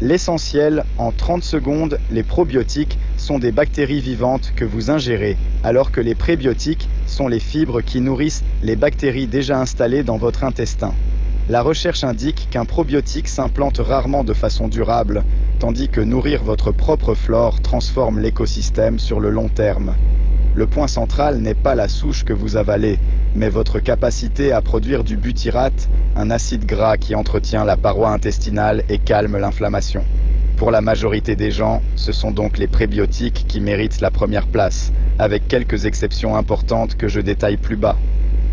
L'essentiel, en 30 secondes, les probiotiques sont des bactéries vivantes que vous ingérez, alors que les prébiotiques sont les fibres qui nourrissent les bactéries déjà installées dans votre intestin. La recherche indique qu'un probiotique s'implante rarement de façon durable, tandis que nourrir votre propre flore transforme l'écosystème sur le long terme. Le point central n'est pas la souche que vous avalez, mais votre capacité à produire du butyrate, un acide gras qui entretient la paroi intestinale et calme l'inflammation. Pour la majorité des gens, ce sont donc les prébiotiques qui méritent la première place, avec quelques exceptions importantes que je détaille plus bas.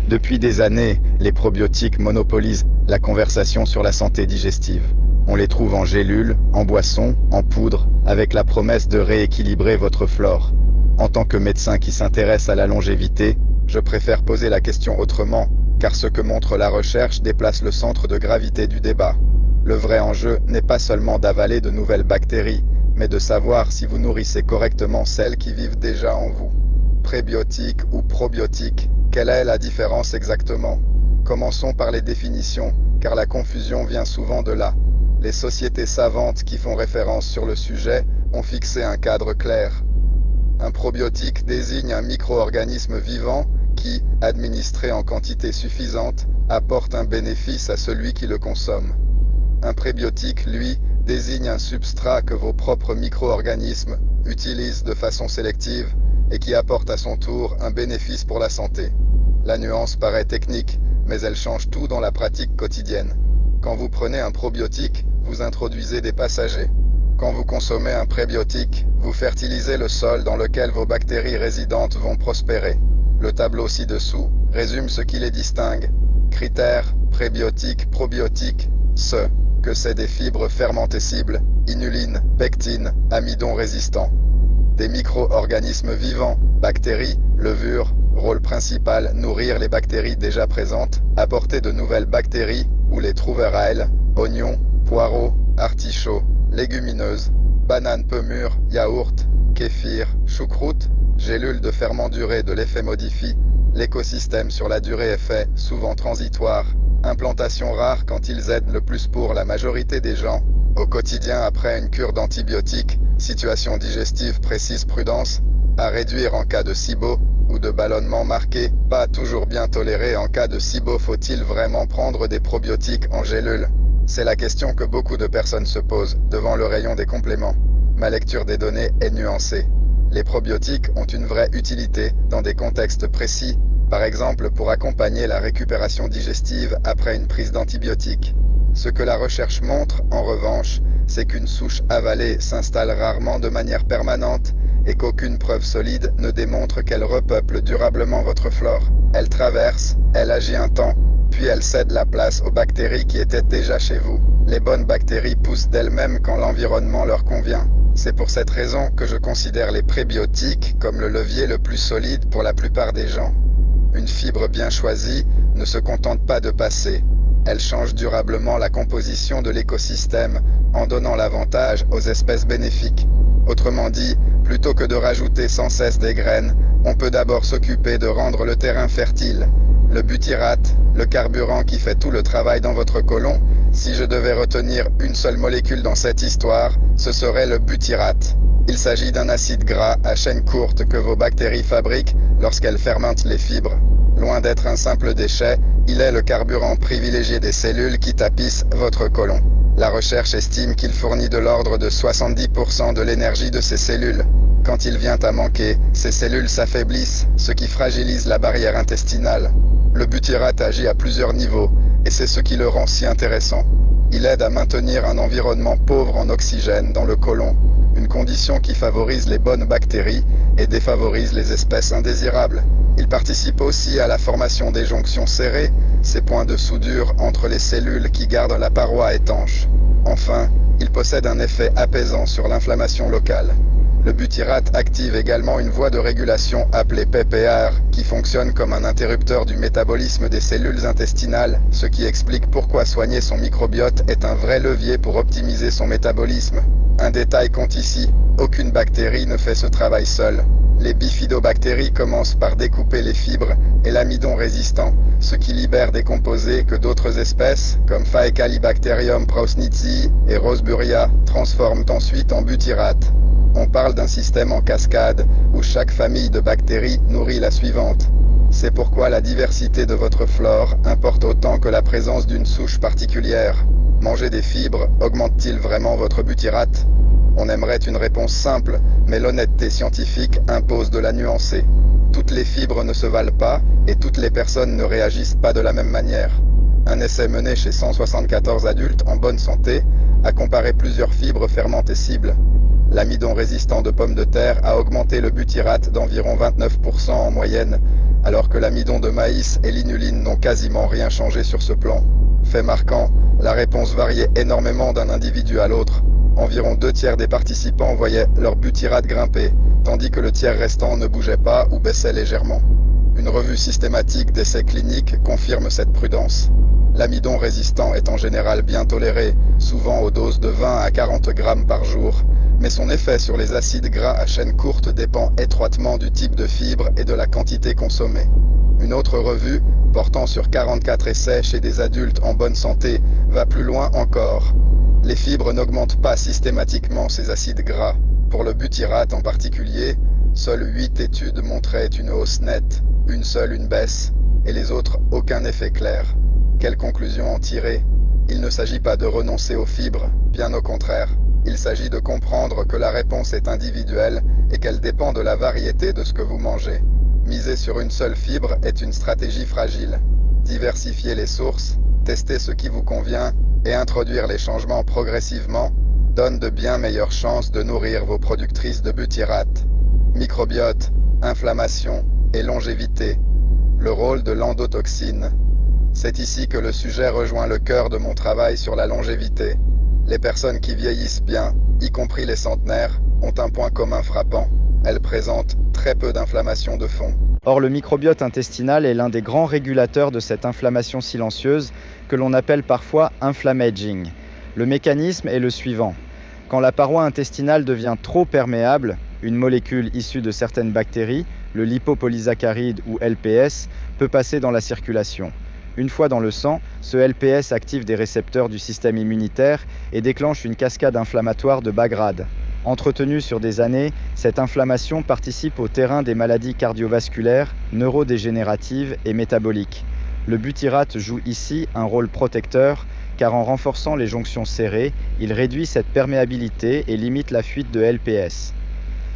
Depuis des années, les probiotiques monopolisent la conversation sur la santé digestive. On les trouve en gélules, en boissons, en poudre, avec la promesse de rééquilibrer votre flore. En tant que médecin qui s'intéresse à la longévité, je préfère poser la question autrement, car ce que montre la recherche déplace le centre de gravité du débat. Le vrai enjeu n'est pas seulement d'avaler de nouvelles bactéries, mais de savoir si vous nourrissez correctement celles qui vivent déjà en vous. Prébiotiques ou probiotiques, quelle est la différence exactement? Commençons par les définitions, car la confusion vient souvent de là. Les sociétés savantes qui font référence sur le sujet ont fixé un cadre clair. Un probiotique désigne un micro-organisme vivant qui, administré en quantité suffisante, apporte un bénéfice à celui qui le consomme. Un prébiotique, lui, désigne un substrat que vos propres micro-organismes utilisent de façon sélective et qui apporte à son tour un bénéfice pour la santé. La nuance paraît technique, mais elle change tout dans la pratique quotidienne. Quand vous prenez un probiotique, vous introduisez des passagers. Quand vous consommez un prébiotique, vous fertilisez le sol dans lequel vos bactéries résidentes vont prospérer. Le tableau ci-dessous résume ce qui les distingue. Critères, prébiotiques, probiotiques, ce que c'est des fibres fermentescibles, inulines, pectines, amidon résistants. Des micro-organismes vivants, bactéries, levures, rôle principal, nourrir les bactéries déjà présentes, apporter de nouvelles bactéries ou les trouverelles, oignons, poireaux, artichauts, légumineuses, bananes peu mûres, yaourt, kéfir, choucroute, gélules de ferment duré de l'effet modifie, l'écosystème sur la durée est fait, souvent transitoire, implantation rare quand ils aident le plus pour la majorité des gens, au quotidien après une cure d'antibiotiques, situation digestive précise prudence, à réduire en cas de SIBO ou de ballonnement marqué, pas toujours bien toléré en cas de SIBO. Faut-il vraiment prendre des probiotiques en gélule? C'est la question que beaucoup de personnes se posent devant le rayon des compléments. Ma lecture des données est nuancée. Les probiotiques ont une vraie utilité dans des contextes précis, par exemple pour accompagner la récupération digestive après une prise d'antibiotiques. Ce que la recherche montre, en revanche, c'est qu'une souche avalée s'installe rarement de manière permanente et qu'aucune preuve solide ne démontre qu'elle repeuple durablement votre flore. Elle traverse, elle agit un temps, puis elle cède la place aux bactéries qui étaient déjà chez vous. Les bonnes bactéries poussent d'elles-mêmes quand l'environnement leur convient. C'est pour cette raison que je considère les prébiotiques comme le levier le plus solide pour la plupart des gens. Une fibre bien choisie ne se contente pas de passer. Elle change durablement la composition de l'écosystème en donnant l'avantage aux espèces bénéfiques. Autrement dit, plutôt que de rajouter sans cesse des graines, on peut d'abord s'occuper de rendre le terrain fertile. Le butyrate, le carburant qui fait tout le travail dans votre côlon, si je devais retenir une seule molécule dans cette histoire, ce serait le butyrate. Il s'agit d'un acide gras à chaîne courte que vos bactéries fabriquent lorsqu'elles fermentent les fibres. Loin d'être un simple déchet, il est le carburant privilégié des cellules qui tapissent votre côlon. La recherche estime qu'il fournit de l'ordre de 70% de l'énergie de ces cellules. Quand il vient à manquer, ces cellules s'affaiblissent, ce qui fragilise la barrière intestinale. Le butyrate agit à plusieurs niveaux, et c'est ce qui le rend si intéressant. Il aide à maintenir un environnement pauvre en oxygène dans le côlon, une condition qui favorise les bonnes bactéries et défavorise les espèces indésirables. Il participe aussi à la formation des jonctions serrées, ces points de soudure entre les cellules qui gardent la paroi étanche. Enfin, il possède un effet apaisant sur l'inflammation locale. Le butyrate active également une voie de régulation appelée PPR, qui fonctionne comme un interrupteur du métabolisme des cellules intestinales, ce qui explique pourquoi soigner son microbiote est un vrai levier pour optimiser son métabolisme. Un détail compte ici, aucune bactérie ne fait ce travail seule. Les bifidobactéries commencent par découper les fibres et l'amidon résistant, ce qui libère des composés que d'autres espèces, comme Faecalibacterium prausnitzii et Roseburia, transforment ensuite en butyrate. On parle d'un système en cascade où chaque famille de bactéries nourrit la suivante. C'est pourquoi la diversité de votre flore importe autant que la présence d'une souche particulière. Manger des fibres augmente-t-il vraiment votre butyrate? On aimerait une réponse simple, mais l'honnêteté scientifique impose de la nuancer. Toutes les fibres ne se valent pas et toutes les personnes ne réagissent pas de la même manière. Un essai mené chez 174 adultes en bonne santé a comparé plusieurs fibres fermentescibles. L'amidon résistant de pommes de terre a augmenté le butyrate d'environ 29% en moyenne, alors que l'amidon de maïs et l'inuline n'ont quasiment rien changé sur ce plan. Fait marquant, la réponse variait énormément d'un individu à l'autre. Environ 2/3 des participants voyaient leur butyrate grimper, tandis que le tiers restant ne bougeait pas ou baissait légèrement. Une revue systématique d'essais cliniques confirme cette prudence. L'amidon résistant est en général bien toléré, souvent aux doses de 20 à 40 grammes par jour, mais son effet sur les acides gras à chaîne courte dépend étroitement du type de fibre et de la quantité consommée. Une autre revue, portant sur 44 essais chez des adultes en bonne santé, va plus loin encore. Les fibres n'augmentent pas systématiquement ces acides gras. Pour le butyrate en particulier, seules 8 études montraient une hausse nette, une seule une baisse, et les autres aucun effet clair. Quelle conclusion en tirer? Il ne s'agit pas de renoncer aux fibres, bien au contraire. Il s'agit de comprendre que la réponse est individuelle et qu'elle dépend de la variété de ce que vous mangez. Miser sur une seule fibre est une stratégie fragile. Diversifier les sources, tester ce qui vous convient et introduire les changements progressivement donne de bien meilleures chances de nourrir vos productrices de butyrate. Microbiote, inflammation et longévité. Le rôle de l'endotoxine. C'est ici que le sujet rejoint le cœur de mon travail sur la longévité. Les personnes qui vieillissent bien, y compris les centenaires, ont un point commun frappant. Elles présentent très peu d'inflammation de fond. Or, le microbiote intestinal est l'un des grands régulateurs de cette inflammation silencieuse que l'on appelle parfois inflammaging. Le mécanisme est le suivant. Quand la paroi intestinale devient trop perméable, une molécule issue de certaines bactéries, le lipopolysaccharide ou LPS, peut passer dans la circulation. Une fois dans le sang, ce LPS active des récepteurs du système immunitaire et déclenche une cascade inflammatoire de bas grade. Entretenue sur des années, cette inflammation participe au terrain des maladies cardiovasculaires, neurodégénératives et métaboliques. Le butyrate joue ici un rôle protecteur, car en renforçant les jonctions serrées, il réduit cette perméabilité et limite la fuite de LPS.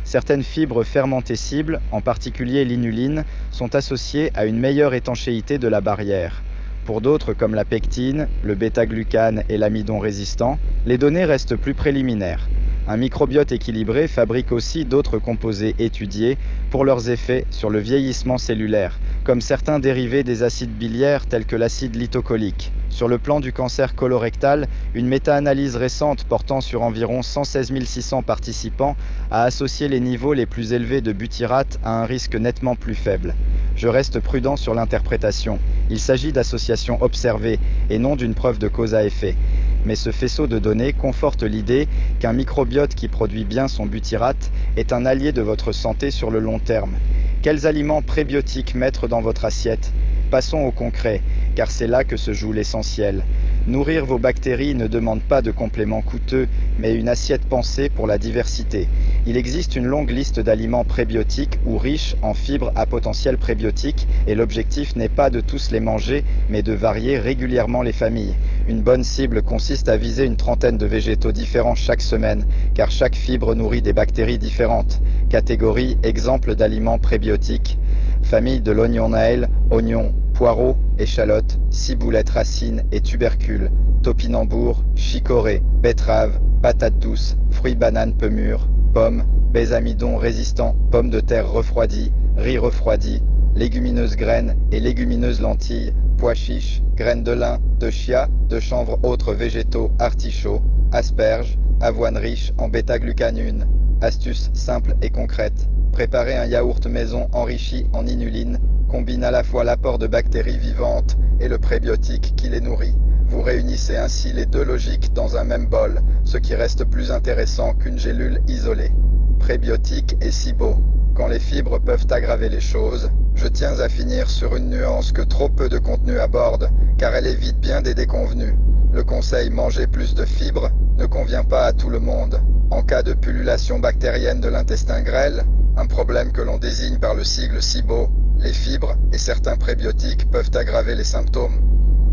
Certaines fibres fermentescibles, en particulier l'inuline, sont associées à une meilleure étanchéité de la barrière. Pour d'autres, comme la pectine, le bêta-glucane et l'amidon résistant, les données restent plus préliminaires. Un microbiote équilibré fabrique aussi d'autres composés étudiés pour leurs effets sur le vieillissement cellulaire, comme certains dérivés des acides biliaires tels que l'acide lithocolique. Sur le plan du cancer colorectal, une méta-analyse récente portant sur environ 116 600 participants a associé les niveaux les plus élevés de butyrate à un risque nettement plus faible. Je reste prudent sur l'interprétation. Il s'agit d'associations observées et non d'une preuve de cause à effet. Mais ce faisceau de données conforte l'idée qu'un microbiote qui produit bien son butyrate est un allié de votre santé sur le long terme. Quels aliments prébiotiques mettre dans votre assiette? Passons au concret, car c'est là que se joue l'essentiel. Nourrir vos bactéries ne demande pas de compléments coûteux, mais une assiette pensée pour la diversité. Il existe une longue liste d'aliments prébiotiques ou riches en fibres à potentiel prébiotique, et l'objectif n'est pas de tous les manger, mais de varier régulièrement les familles. Une bonne cible consiste à viser une trentaine de végétaux différents chaque semaine, car chaque fibre nourrit des bactéries différentes. Catégorie exemple d'aliments prébiotiques. Famille de l'oignon naël, oignon, poireaux, échalotes, ciboulette racines et tubercules, topinambour, chicorée, betterave, patates douces, fruits bananes peu mûrs, pommes, baies amidon résistants, pommes de terre refroidies, riz refroidi, légumineuses graines et légumineuses lentilles, pois chiches, graines de lin, de chia, de chanvre, autres végétaux, artichauts, asperges, avoine riche en bêta-glucanune. Astuce simple et concrète. Préparer un yaourt maison enrichi en inuline combine à la fois l'apport de bactéries vivantes et le prébiotique qui les nourrit. Vous réunissez ainsi les deux logiques dans un même bol, ce qui reste plus intéressant qu'une gélule isolée. Prébiotique et SIBO. Quand les fibres peuvent aggraver les choses, Je tiens à finir sur une nuance que trop peu de contenu aborde, car elle évite bien des déconvenus. Le conseil manger plus de fibres ne convient pas à tout le monde. En cas de pullulation bactérienne de l'intestin grêle, un problème que l'on désigne par le sigle SIBO, les fibres et certains prébiotiques peuvent aggraver les symptômes.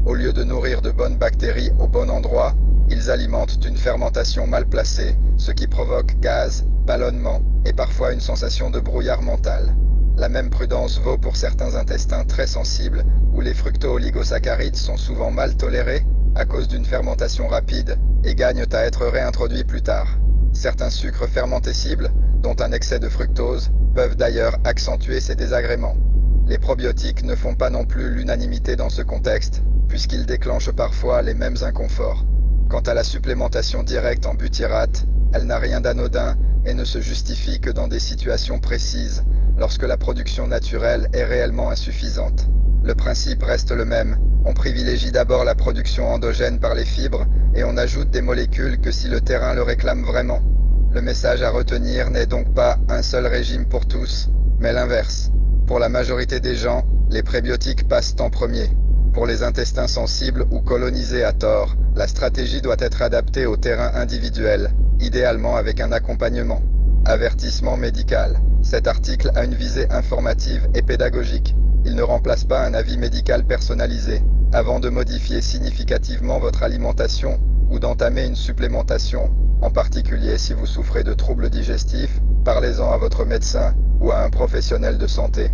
Au lieu de nourrir de bonnes bactéries au bon endroit, ils alimentent une fermentation mal placée, ce qui provoque gaz, ballonnement et parfois une sensation de brouillard mental. La même prudence vaut pour certains intestins très sensibles, où les fructo-oligosaccharides sont souvent mal tolérés à cause d'une fermentation rapide et gagnent à être réintroduits plus tard. Certains sucres fermentescibles, dont un excès de fructose, peuvent d'ailleurs accentuer ces désagréments. Les probiotiques ne font pas non plus l'unanimité dans ce contexte, puisqu'ils déclenchent parfois les mêmes inconforts. Quant à la supplémentation directe en butyrate, elle n'a rien d'anodin et ne se justifie que dans des situations précises, lorsque la production naturelle est réellement insuffisante. Le principe reste le même, on privilégie d'abord la production endogène par les fibres et on ajoute des molécules que si le terrain le réclame vraiment. Le message à retenir n'est donc pas un seul régime pour tous, mais l'inverse. Pour la majorité des gens, les prébiotiques passent en premier. Pour les intestins sensibles ou colonisés à tort, la stratégie doit être adaptée au terrain individuel, idéalement avec un accompagnement. Avertissement médical. Cet article a une visée informative et pédagogique. Il ne remplace pas un avis médical personnalisé. Avant de modifier significativement votre alimentation ou d'entamer une supplémentation, en particulier si vous souffrez de troubles digestifs, parlez-en à votre médecin ou à un professionnel de santé.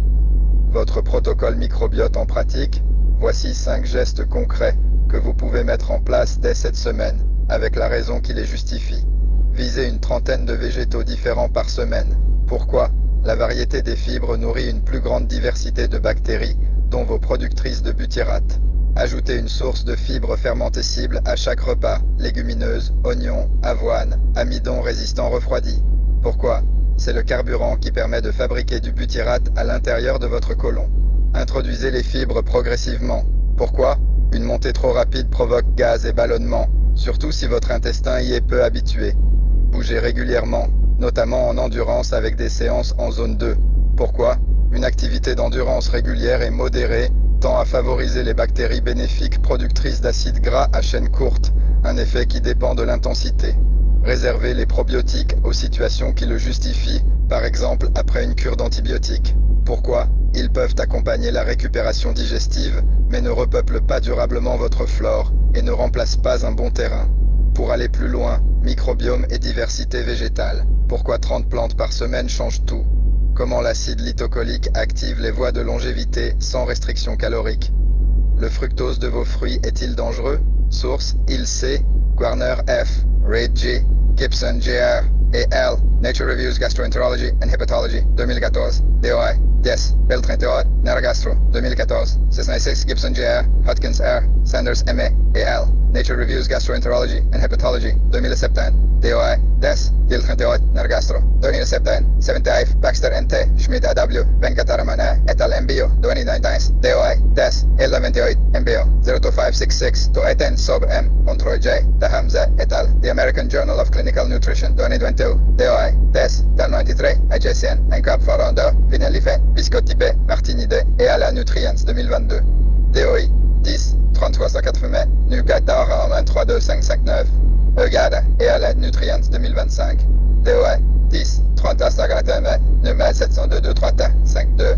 Votre protocole microbiote en pratique, voici 5 gestes concrets que vous pouvez mettre en place dès cette semaine, avec la raison qui les justifie. Visez une trentaine de végétaux différents par semaine. Pourquoi ? La variété des fibres nourrit une plus grande diversité de bactéries, dont vos productrices de butyrate. Ajoutez une source de fibres fermentescibles à chaque repas, légumineuses, oignons, avoine, amidon résistant refroidi. Pourquoi ? C'est le carburant qui permet de fabriquer du butyrate à l'intérieur de votre côlon. Introduisez les fibres progressivement. Pourquoi ? Une montée trop rapide provoque gaz et ballonnement, surtout si votre intestin y est peu habitué. Bougez régulièrement, notamment en endurance avec des séances en zone 2. Pourquoi ? Une activité d'endurance régulière et modérée tend à favoriser les bactéries bénéfiques productrices d'acides gras à chaîne courte, un effet qui dépend de l'intensité. Réservez les probiotiques aux situations qui le justifient, par exemple après une cure d'antibiotiques. Pourquoi ? Ils peuvent accompagner la récupération digestive, mais ne repeuplent pas durablement votre flore et ne remplacent pas un bon terrain. Pour aller plus loin, microbiome et diversité végétale. Pourquoi 30 plantes par semaine changent tout ? Comment l'acide lithocholique active les voies de longévité sans restriction calorique ? Le fructose de vos fruits est-il dangereux ? Source, ILC, Guarner F, Reid G, Gibson Jr. et L, Nature Reviews Gastroenterology and Hepatology, 2014, DOI, Des, Bell 38, Nergastro, 2014, 696 Gibson Jr., Hodkins R, Sanders M.A. et L, Nature Reviews Gastroenterology and Hepatology, 2017, DOI, Des, Bill 38, Nergastro, 2017, 75 Baxter N.T., Schmidt A.W., Venkataramana, et al. MBO, 2019, DOI, Des, Illa 28, MBO, 02566, to 18 sub M, Montroy J, Dahamza, et al., The American Journal of Clinical Nutrition, 2022, DOI, Des, Del 93, IJCN, NCAP Forondo, Vinellife, Biscotti B, Martini D, et Ala Nutrients, 2022, DOI, 10, 3380, Nugatar, 23259, Eugada, et Ala Nutrients, 2025, DOI, 10, 30 Instagram, numéro 702 231 52.